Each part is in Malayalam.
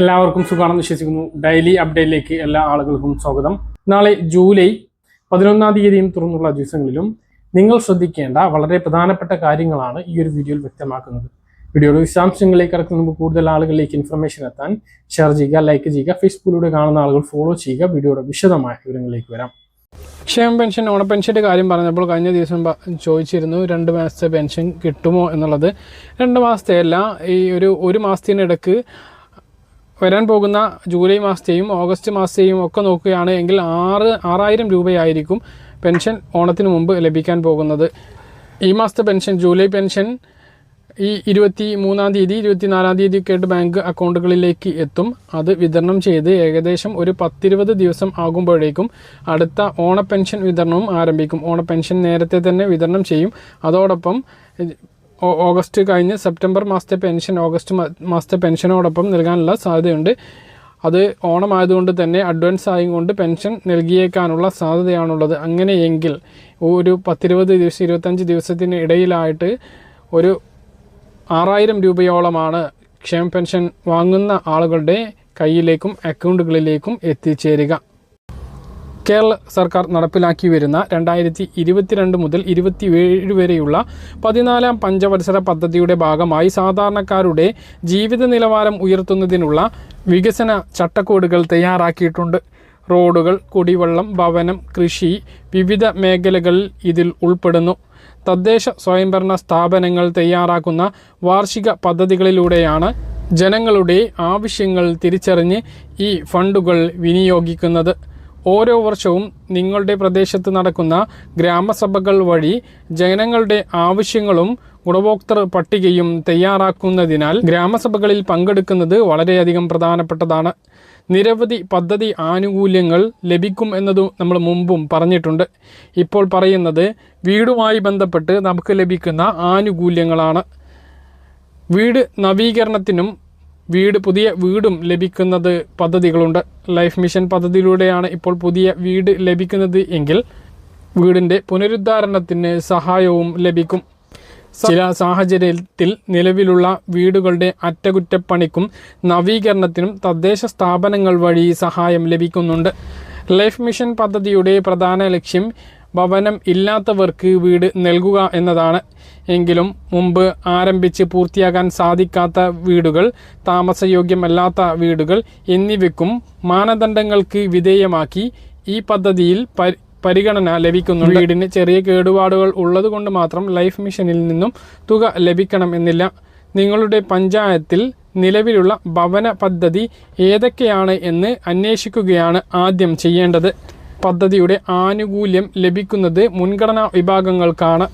എല്ലാവർക്കും സുഖമാണെന്ന് വിശ്വസിക്കുന്നു. ഡെയിലി അപ്ഡേറ്റിലേക്ക് എല്ലാ ആളുകൾക്കും സ്വാഗതം. നാളെ ജൂലൈ 11-ാം തീയതിയും തുറന്നുള്ള ദിവസങ്ങളിലും നിങ്ങൾ ശ്രദ്ധിക്കേണ്ട വളരെ പ്രധാനപ്പെട്ട കാര്യങ്ങളാണ് ഈ ഒരു വീഡിയോയിൽ വ്യക്തമാക്കുന്നത്. വീഡിയോയുടെ വിശദാംശങ്ങളിലേക്ക് കടക്കുന്ന മുമ്പ് കൂടുതൽ ആളുകളിലേക്ക് ഇൻഫർമേഷൻ എത്താൻ ഷെയർ ചെയ്യുക, ലൈക്ക് ചെയ്യുക, ഫേസ്ബുക്കിലൂടെ കാണുന്ന ആളുകൾ ഫോളോ ചെയ്യുക. വീഡിയോയുടെ വിശദമായ വിവരങ്ങളിലേക്ക് വരാം. ക്ഷേമ പെൻഷൻ, ഓണ പെൻഷൻ്റെ കാര്യം പറഞ്ഞപ്പോൾ കഴിഞ്ഞ ദിവസം ചോദിച്ചിരുന്നു 2 മാസത്തെ പെൻഷൻ കിട്ടുമോ എന്നുള്ളത്. 2 മാസത്തെ അല്ല, ഈ ഒരു മാസത്തിനിടക്ക് വരാൻ പോകുന്ന ജൂലൈ മാസത്തെയും ഓഗസ്റ്റ് മാസത്തെയും ഒക്കെ നോക്കുകയാണ് എങ്കിൽ 6,000 രൂപയായിരിക്കും പെൻഷൻ ഓണത്തിന് മുമ്പ് ലഭിക്കാൻ പോകുന്നത്. ഈ മാസത്തെ പെൻഷൻ, ജൂലൈ പെൻഷൻ ഈ 23-ാം തീയതി 24-ാം തീയതി ഒക്കെ ആയിട്ട് ബാങ്ക് അക്കൗണ്ടുകളിലേക്ക് എത്തും. അത് വിതരണം ചെയ്ത് ഏകദേശം ഒരു 10-20 ദിവസം ആകുമ്പോഴേക്കും അടുത്ത ഓണ പെൻഷൻ വിതരണവും ആരംഭിക്കും. ഓണ പെൻഷൻ നേരത്തെ തന്നെ വിതരണം ചെയ്യും. അതോടൊപ്പം ഓഗസ്റ്റ് കഴിഞ്ഞ് സെപ്റ്റംബർ മാസത്തെ പെൻഷൻ ഓഗസ്റ്റ് മാസത്തെ പെൻഷനോടൊപ്പം നൽകാനുള്ള സാധ്യതയുണ്ട്. അത് ഓണമായതുകൊണ്ട് തന്നെ അഡ്വാൻസ് ആയും കൊണ്ട് പെൻഷൻ നൽകിയേക്കാനുള്ള സാധ്യതയാണുള്ളത്. അങ്ങനെയെങ്കിൽ ഒരു 10-20 ദിവസം 25 ദിവസത്തിന് ഇടയിലായിട്ട് ഒരു 6,000 രൂപയോളമാണ് ക്ഷേമ പെൻഷൻ വാങ്ങുന്ന ആളുകളുടെ കയ്യിലേക്കും അക്കൗണ്ടുകളിലേക്കും എത്തിച്ചേരുക. കേരള സർക്കാർ നടപ്പിലാക്കി വരുന്ന 2022 മുതൽ 2027 വരെയുള്ള 14-ാം പഞ്ചവത്സര പദ്ധതിയുടെ ഭാഗമായി സാധാരണക്കാരുടെ ജീവിത നിലവാരം ഉയർത്തുന്നതിനുള്ള വികസന ചട്ടക്കൂടുകൾ തയ്യാറാക്കിയിട്ടുണ്ട്. റോഡുകൾ, കുടിവെള്ളം, ഭവനം, കൃഷി, വിവിധ മേഖലകൾ ഇതിൽ ഉൾപ്പെടുന്നു. തദ്ദേശ സ്വയംഭരണ സ്ഥാപനങ്ങൾ തയ്യാറാക്കുന്ന വാർഷിക പദ്ധതികളിലൂടെയാണ് ജനങ്ങളുടെ ആവശ്യങ്ങൾ തിരിച്ചറിഞ്ഞ് ഈ ഫണ്ടുകൾ വിനിയോഗിക്കുന്നത്. ഓരോ വർഷവും നിങ്ങളുടെ പ്രദേശത്ത് നടക്കുന്ന ഗ്രാമസഭകൾ വഴി ജനങ്ങളുടെ ആവശ്യങ്ങളും ഗുണഭോക്തൃ പട്ടികയും തയ്യാറാക്കുന്നതിനാൽ ഗ്രാമസഭകളിൽ പങ്കെടുക്കുന്നത് വളരെയധികം പ്രധാനപ്പെട്ടതാണ്. നിരവധി പദ്ധതി ആനുകൂല്യങ്ങൾ ലഭിക്കും എന്നതും നമ്മൾ മുമ്പും പറഞ്ഞിട്ടുണ്ട്. ഇപ്പോൾ പറയുന്നത് വീടുമായി ബന്ധപ്പെട്ട് നമുക്ക് ലഭിക്കുന്ന ആനുകൂല്യങ്ങളാണ്. വീട് നവീകരണത്തിനും പുതിയ വീടും ലഭിക്കുന്നത് പദ്ധതികളുണ്ട്. ലൈഫ് മിഷൻ പദ്ധതിയിലൂടെയാണ് ഇപ്പോൾ പുതിയ വീട് ലഭിക്കുന്നത് എങ്കിൽ വീടിൻ്റെ പുനരുദ്ധാരണത്തിന് സഹായവും ലഭിക്കും. ചില സാഹചര്യത്തിൽ നിലവിലുള്ള വീടുകളുടെ അറ്റകുറ്റപ്പണിക്കും നവീകരണത്തിനും തദ്ദേശ സ്ഥാപനങ്ങൾ വഴി സഹായം ലഭിക്കുന്നുണ്ട്. ലൈഫ് മിഷൻ പദ്ധതിയുടെ പ്രധാന ലക്ഷ്യം ഭവനം ഇല്ലാത്തവർക്ക് വീട് നൽകുക എന്നതാണ്. എങ്കിലും മുമ്പ് ആരംഭിച്ച് പൂർത്തിയാക്കാൻ സാധിക്കാത്ത വീടുകൾ, താമസയോഗ്യമല്ലാത്ത വീടുകൾ എന്നിവയ്ക്കും മാനദണ്ഡങ്ങൾക്ക് വിധേയമാക്കി ഈ പദ്ധതിയിൽ പരിഗണന ലഭിക്കുന്നു. വീടിന് ചെറിയ കേടുപാടുകൾ ഉള്ളതുകൊണ്ട് മാത്രം ലൈഫ് മിഷനിൽ നിന്നും തുക ലഭിക്കണം എന്നില്ല. നിങ്ങളുടെ പഞ്ചായത്തിൽ നിലവിലുള്ള ഭവന പദ്ധതി ഏതൊക്കെയാണ് എന്ന് അന്വേഷിക്കുകയാണ് ആദ്യം ചെയ്യേണ്ടത്. പദ്ധതിയുടെ ആനുകൂല്യം ലഭിക്കുന്നത് മുൻഗണനാ വിഭാഗങ്ങൾക്കാണ്.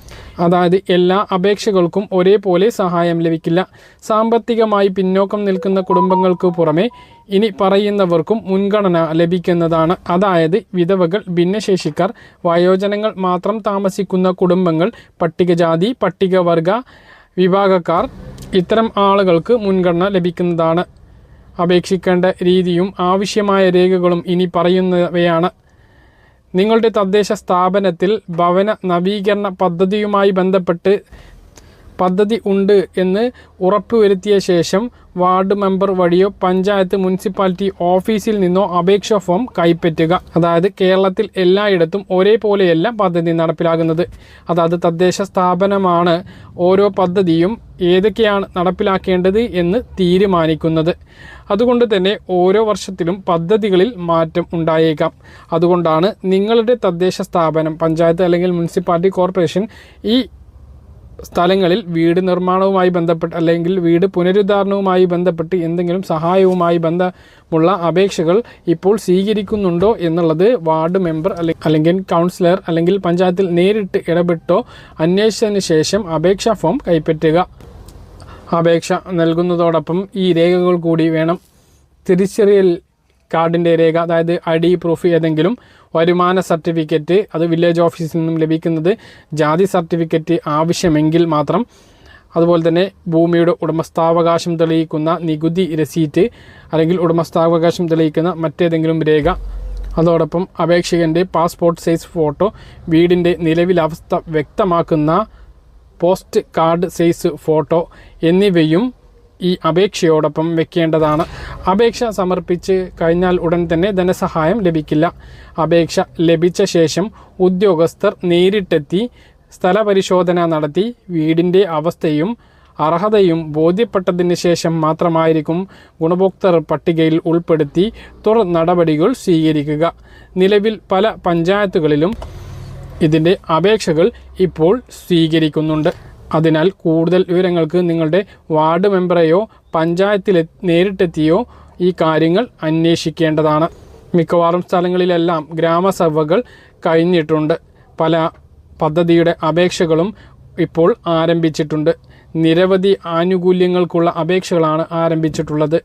അതായത് എല്ലാ അപേക്ഷകൾക്കും ഒരേപോലെ സഹായം ലഭിക്കില്ല. സാമ്പത്തികമായി പിന്നോക്കം നിൽക്കുന്ന കുടുംബങ്ങൾക്ക് പുറമെ ഇനി പറയുന്നവർക്കും മുൻഗണന ലഭിക്കുന്നതാണ്. അതായത് വിധവകൾ, ഭിന്നശേഷിക്കാർ, വയോജനങ്ങൾ മാത്രം താമസിക്കുന്ന കുടുംബങ്ങൾ, പട്ടികജാതി പട്ടികവർഗ വിഭാഗക്കാർ, ഇത്തരം ആളുകൾക്ക് മുൻഗണന ലഭിക്കുന്നതാണ്. അപേക്ഷിക്കേണ്ട രീതിയും ആവശ്യമായ രേഖകളും ഇനി പറയുന്നവയാണ്. നിങ്ങളുടെ തദ്ദേശ സ്ഥാപനത്തിൽ ഭവന നവീകരണ പദ്ധതിയുമായി ബന്ധപ്പെട്ട് പദ്ധതി ഉണ്ട് എന്ന് ഉറപ്പുവരുത്തിയ ശേഷം വാർഡ് മെമ്പർ വഴിയോ പഞ്ചായത്ത് മുനിസിപ്പാലിറ്റി ഓഫീസിൽ നിന്നോ അപേക്ഷാ ഫോം കൈപ്പറ്റുക. അതായത് കേരളത്തിൽ എല്ലായിടത്തും ഒരേപോലെയല്ല പദ്ധതി നടപ്പിലാകുന്നത്. അതായത് തദ്ദേശ സ്ഥാപനമാണ് ഓരോ പദ്ധതിയും ഏതൊക്കെയാണ് നടപ്പിലാക്കേണ്ടത് എന്ന് തീരുമാനിക്കുന്നത്. അതുകൊണ്ട് തന്നെ ഓരോ വർഷത്തിലും പദ്ധതികളിൽ മാറ്റം ഉണ്ടായേക്കാം. അതുകൊണ്ടാണ് നിങ്ങളുടെ തദ്ദേശ സ്ഥാപനം, പഞ്ചായത്ത് അല്ലെങ്കിൽ മുനിസിപ്പാലിറ്റി കോർപ്പറേഷൻ ഈ സ്ഥലങ്ങളിൽ വീട് നിർമ്മാണവുമായി ബന്ധപ്പെട്ട് അല്ലെങ്കിൽ വീട് പുനരുദ്ധാരണവുമായി ബന്ധപ്പെട്ട് എന്തെങ്കിലും സഹായവുമായി ബന്ധമുള്ള അപേക്ഷകൾ ഇപ്പോൾ സ്വീകരിക്കുന്നുണ്ടോ എന്നുള്ളത് വാർഡ് മെമ്പർ അല്ലെങ്കിൽ കൗൺസിലർ അല്ലെങ്കിൽ പഞ്ചായത്തിൽ നേരിട്ട് ഇടപെട്ടോ അന്വേഷിച്ചതിന് ശേഷം അപേക്ഷാ ഫോം കൈപ്പറ്റുക. അപേക്ഷ നൽകുന്നതോടൊപ്പം ഈ രേഖകൾ കൂടി വേണം. തിരിച്ചറിയൽ കാർഡിൻ്റെ രേഖ, അതായത് ID പ്രൂഫ് ഏതെങ്കിലും, വരുമാന സർട്ടിഫിക്കറ്റ്, അത് വില്ലേജ് ഓഫീസിൽ നിന്നും ലഭിക്കുന്നത്, ജാതി സർട്ടിഫിക്കറ്റ് ആവശ്യമെങ്കിൽ മാത്രം, അതുപോലെ തന്നെ ഭൂമിയുടെ ഉടമസ്ഥാവകാശം തെളിയിക്കുന്ന നികുതി രസീറ്റ് അല്ലെങ്കിൽ ഉടമസ്ഥാവകാശം തെളിയിക്കുന്ന മറ്റേതെങ്കിലും രേഖ, അതോടൊപ്പം അപേക്ഷകൻ്റെ പാസ്പോർട്ട് സൈസ് ഫോട്ടോ, വീടിൻ്റെ നിലവിലെ അവസ്ഥ വ്യക്തമാക്കുന്ന പോസ്റ്റ് കാർഡ് സൈസ് ഫോട്ടോ എന്നിവയും ഈ അപേക്ഷയോടൊപ്പം വെക്കേണ്ടതാണ്. അപേക്ഷ സമർപ്പിച്ച് കഴിഞ്ഞാൽ ഉടൻ തന്നെ ധനസഹായം ലഭിക്കില്ല. അപേക്ഷ ലഭിച്ച ശേഷം ഉദ്യോഗസ്ഥർ നേരിട്ടെത്തി സ്ഥലപരിശോധന നടത്തി വീടിൻ്റെ അവസ്ഥയും അർഹതയും ബോധ്യപ്പെട്ടതിന് ശേഷം മാത്രമായിരിക്കും ഗുണഭോക്തൃ പട്ടികയിൽ ഉൾപ്പെടുത്തി തുടർ നടപടികൾ സ്വീകരിക്കുക. നിലവിൽ പല പഞ്ചായത്തുകളിലും ഇതിൻ്റെ അപേക്ഷകൾ ഇപ്പോൾ സ്വീകരിക്കുന്നുണ്ട്. അതിനാൽ കൂടുതൽ വിവരങ്ങൾക്ക് നിങ്ങളുടെ വാർഡ് മെമ്പറെയോ പഞ്ചായത്തിൽ നേരിട്ടെത്തിയോ ഈ കാര്യങ്ങൾ അന്വേഷിക്കേണ്ടതാണ്. മിക്കവാറും സ്ഥലങ്ങളിലെല്ലാം ഗ്രാമസഭകൾ കഴിഞ്ഞിട്ടുണ്ട്. പല പദ്ധതിയുടെ അപേക്ഷകളും ഇപ്പോൾ ആരംഭിച്ചിട്ടുണ്ട്. നിരവധി ആനുകൂല്യങ്ങൾക്കുള്ള അപേക്ഷകളാണ് ആരംഭിച്ചിട്ടുള്ളത്.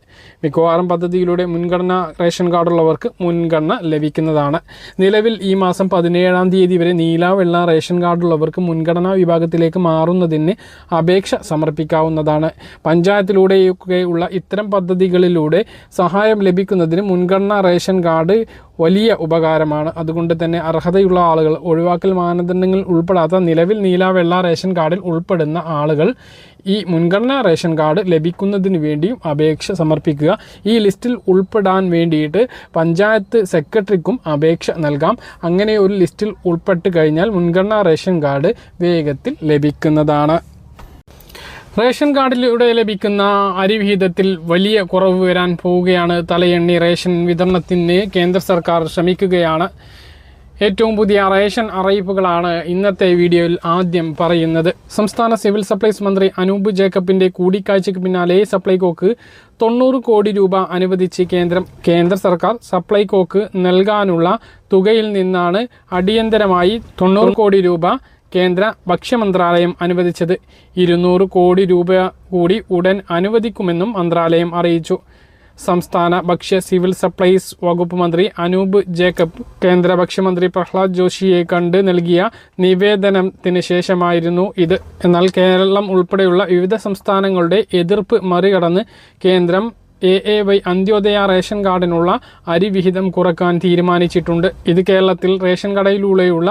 മിക്കവാറും പദ്ധതിയിലൂടെ മുൻഗണന റേഷൻ കാർഡുള്ളവർക്ക് മുൻഗണന ലഭിക്കുന്നതാണ്. നിലവിൽ ഈ മാസം 17-ാം തീയതി വരെ നീല വെള്ള റേഷൻ കാർഡുള്ളവർക്ക് മുൻഗണനാ വിഭാഗത്തിലേക്ക് മാറുന്നതിന് അപേക്ഷ സമർപ്പിക്കാവുന്നതാണ്. പഞ്ചായത്തിലൂടെയൊക്കെയുള്ള ഇത്തരം പദ്ധതികളിലൂടെ സഹായം ലഭിക്കുന്നതിന് മുൻഗണനാ റേഷൻ കാർഡ് വലിയ ഉപകാരമാണ്. അതുകൊണ്ട് തന്നെ അർഹതയുള്ള ആളുകൾ ഒഴിവാക്കൽ മാനദണ്ഡങ്ങൾ ഉൾപ്പെടാത്ത നിലവിൽ നീല വെള്ള റേഷൻ കാർഡിൽ ഉൾപ്പെടുന്ന ആളുകൾ ഈ മുൻഗണനാ റേഷൻ കാർഡ് ലഭിക്കുന്നതിന് വേണ്ടിയും അപേക്ഷ സമർപ്പിക്കുക. ഈ ലിസ്റ്റിൽ ഉൾപ്പെടാൻ വേണ്ടിയിട്ട് പഞ്ചായത്ത് സെക്രട്ടറിക്കും അപേക്ഷ നൽകാം. അങ്ങനെ ഒരു ലിസ്റ്റിൽ ഉൾപ്പെട്ട് കഴിഞ്ഞാൽ മുൻഗണനാ റേഷൻ കാർഡ് വേഗത്തിൽ ലഭിക്കുന്നതാണ്. റേഷൻ കാർഡിലൂടെ ലഭിക്കുന്ന അരി വിഹിതത്തിൽ വലിയ കുറവ് വരാൻ പോവുകയാണ്. തലയെണ്ണി റേഷൻ വിതരണത്തിന് കേന്ദ്ര സർക്കാർ ശ്രമിക്കുകയാണ്. ഏറ്റവും പുതിയ റേഷൻ അറിയിപ്പുകളാണ് ഇന്നത്തെ വീഡിയോയിൽ ആദ്യം പറയുന്നത്. സംസ്ഥാന സിവിൽ സപ്ലൈസ് മന്ത്രി അനൂപ് ജേക്കബിൻ്റെ കൂടിക്കാഴ്ചയ്ക്ക് പിന്നാലെ സപ്ലൈകോക്ക് 90 കോടി രൂപ അനുവദിച്ച് കേന്ദ്ര സർക്കാർ സപ്ലൈകോക്ക് നൽകാനുള്ള തുകയിൽ നിന്നാണ് അടിയന്തരമായി 90 കോടി രൂപ കേന്ദ്ര ഭക്ഷ്യമന്ത്രാലയം അനുവദിച്ചത്. 200 കോടി രൂപ കൂടി ഉടൻ അനുവദിക്കുമെന്നും മന്ത്രാലയം അറിയിച്ചു. സംസ്ഥാന ഭക്ഷ്യ സിവിൽ സപ്ലൈസ് വകുപ്പ് മന്ത്രി അനൂപ് ജേക്കബ് കേന്ദ്ര ഭക്ഷ്യമന്ത്രി പ്രഹ്ലാദ് ജോഷിയെ കണ്ട് നൽകിയ നിവേദനത്തിന് ശേഷമായിരുന്നു ഇത്. എന്നാൽ കേരളം ഉൾപ്പെടെയുള്ള വിവിധ സംസ്ഥാനങ്ങളുടെ എതിർപ്പ് മറികടന്ന് കേന്ദ്രം AAY അന്ത്യോദയ റേഷൻ കാർഡിനുള്ള അരി വിഹിതം കുറക്കാൻ തീരുമാനിച്ചിട്ടുണ്ട്. ഇത് കേരളത്തിൽ റേഷൻ കടയിലൂടെയുള്ള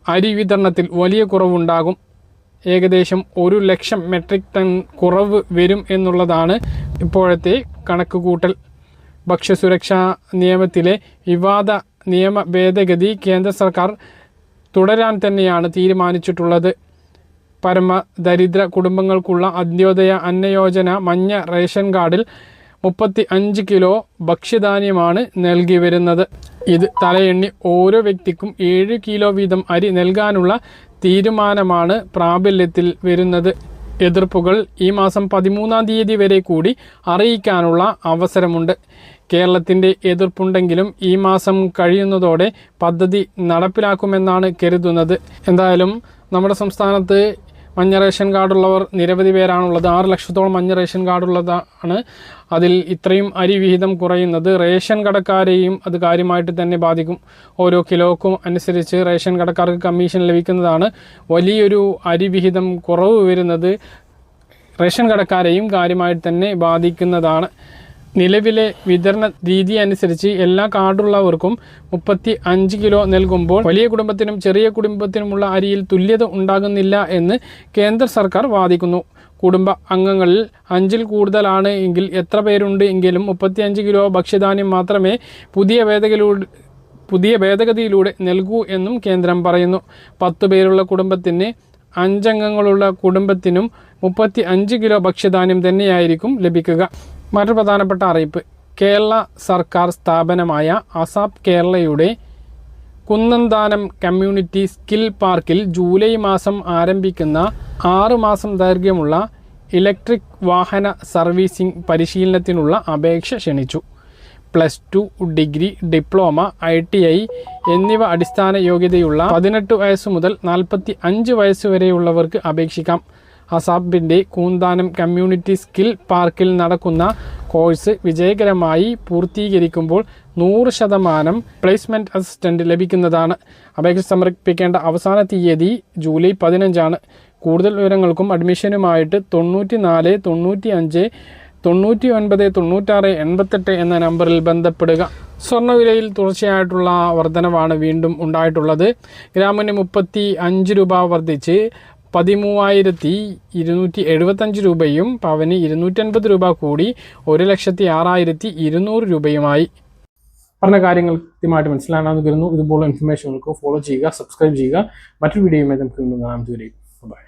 അരി വിതരണത്തിൽ വലിയ കുറവുണ്ടാകും. ഏകദേശം 1 ലക്ഷം മെട്രിക് ടൺ കുറവ് വരും എന്നുള്ളതാണ് ഇപ്പോഴത്തെ കണക്കുകൂട്ടൽ. ഭക്ഷ്യസുരക്ഷാ നിയമത്തിലെ വിവാദ നിയമ ഭേദഗതി കേന്ദ്ര സർക്കാർ തുടരാൻ തന്നെയാണ് തീരുമാനിച്ചിട്ടുള്ളത്. പരമദരിദ്ര കുടുംബങ്ങൾക്കുള്ള അന്ത്യോദയ അന്നയോജന മഞ്ഞ റേഷൻ കാർഡിൽ 35 കിലോ ഭക്ഷ്യധാന്യമാണ് നൽകി വരുന്നത്. ഇത് തലയെണ്ണി ഓരോ വ്യക്തിക്കും 7 കിലോ വീതം അരി നൽകാനുള്ള തീരുമാനമാണ് പ്രാബല്യത്തിൽ വരുന്നത്. എതിർപ്പുകൾ ഈ മാസം 13-ാം തീയതി വരെ കൂടി അറിയിക്കാനുള്ള അവസരമുണ്ട്. കേരളത്തിൻ്റെ എതിർപ്പുണ്ടെങ്കിലും ഈ മാസം കഴിയുന്നതോടെ പദ്ധതി നടപ്പിലാക്കുമെന്നാണ് കരുതുന്നത്. എന്തായാലും നമ്മുടെ സംസ്ഥാനത്ത് മഞ്ഞ റേഷൻ കാർഡുള്ളവർ നിരവധി പേരാണുള്ളത്. 6 ലക്ഷത്തോളം മഞ്ഞ റേഷൻ കാർഡുള്ളതാണ്. അതിൽ ഇത്രയും അരി വിഹിതം കുറയുന്നത് റേഷൻ കടക്കാരെയും അത് കാര്യമായിട്ട് തന്നെ ബാധിക്കും. ഓരോ കിലോക്കും അനുസരിച്ച് റേഷൻ കടക്കാർക്ക് കമ്മീഷൻ ലഭിക്കുന്നതാണ്. വലിയൊരു അരി വിഹിതം കുറവ് വരുന്നത് റേഷൻ കടക്കാരെയും കാര്യമായിട്ട് തന്നെ ബാധിക്കുന്നതാണ്. നിലവിലെ വിതരണ രീതി അനുസരിച്ച് എല്ലാ കാർഡുള്ളവർക്കും 35 കിലോ നൽകുമ്പോൾ വലിയ കുടുംബത്തിനും ചെറിയ കുടുംബത്തിനുമുള്ള അരിയിൽ തുല്യത ഉണ്ടാകുന്നില്ല എന്ന് കേന്ദ്ര സർക്കാർ വാദിക്കുന്നു. കുടുംബ അംഗങ്ങളിൽ 5-ൽ കൂടുതലാണ് എങ്കിൽ എത്ര പേരുണ്ട് എങ്കിലും 35 കിലോ ഭക്ഷ്യധാന്യം മാത്രമേ പുതിയ ഭേദഗതിയിലൂടെ നൽകൂ എന്നും കേന്ദ്രം പറയുന്നു. 10 പേരുള്ള കുടുംബത്തിന് 5 അംഗങ്ങളുള്ള കുടുംബത്തിനും 35 കിലോ ഭക്ഷ്യധാന്യം തന്നെയായിരിക്കും ലഭിക്കുക. മറ്റൊരു പ്രധാനപ്പെട്ട അറിയിപ്പ്, കേരള സർക്കാർ സ്ഥാപനമായ അസാപ് കേരളയുടെ കുന്നന്താനം കമ്മ്യൂണിറ്റി സ്കിൽ പാർക്കിൽ ജൂലൈ മാസം ആരംഭിക്കുന്ന 6 മാസം ദൈർഘ്യമുള്ള ഇലക്ട്രിക് വാഹന സർവീസിംഗ് പരിശീലനത്തിനുള്ള അപേക്ഷ ക്ഷണിച്ചു. +2 ഡിഗ്രി, ഡിപ്ലോമ, ITI എന്നിവ അടിസ്ഥാന യോഗ്യതയുള്ള 18 വയസ്സ് മുതൽ 45 വയസ്സ് വരെയുള്ളവർക്ക് അപേക്ഷിക്കാം. അസാബിൻ്റെ കൂന്താനം കമ്മ്യൂണിറ്റി സ്കിൽ പാർക്കിൽ നടക്കുന്ന കോഴ്സ് വിജയകരമായി പൂർത്തീകരിക്കുമ്പോൾ 100% പ്ലേസ്മെൻറ്റ് അസിസ്റ്റൻ്റ് ലഭിക്കുന്നതാണ്. അപേക്ഷ സമർപ്പിക്കേണ്ട അവസാന തീയതി ജൂലൈ 15 കൂടുതൽ വിവരങ്ങൾക്കും അഡ്മിഷനുമായിട്ട് 94 95 99 96 88 എന്ന നമ്പറിൽ ബന്ധപ്പെടുക. സ്വർണ്ണവിലയിൽ തുടർച്ചയായിട്ടുള്ള വർധനവാണ് വീണ്ടും ഉണ്ടായിട്ടുള്ളത്. ഗ്രാമിന് 35 രൂപ വർദ്ധിച്ച് 13,275 രൂപയും പവന് 250 രൂപ കൂടി 1,06,200 രൂപയുമായി. പറഞ്ഞ കാര്യങ്ങൾ കൃത്യമായിട്ട് മനസ്സിലാണെന്ന് കരുതുന്നു. ഇതുപോലുള്ള ഇൻഫർമേഷനുകൾക്ക് ഫോളോ ചെയ്യുക, സബ്സ്ക്രൈബ് ചെയ്യുക. മറ്റൊരു വീഡിയോയുമായി നമുക്ക് വീണ്ടും കാണാം. ബൈ.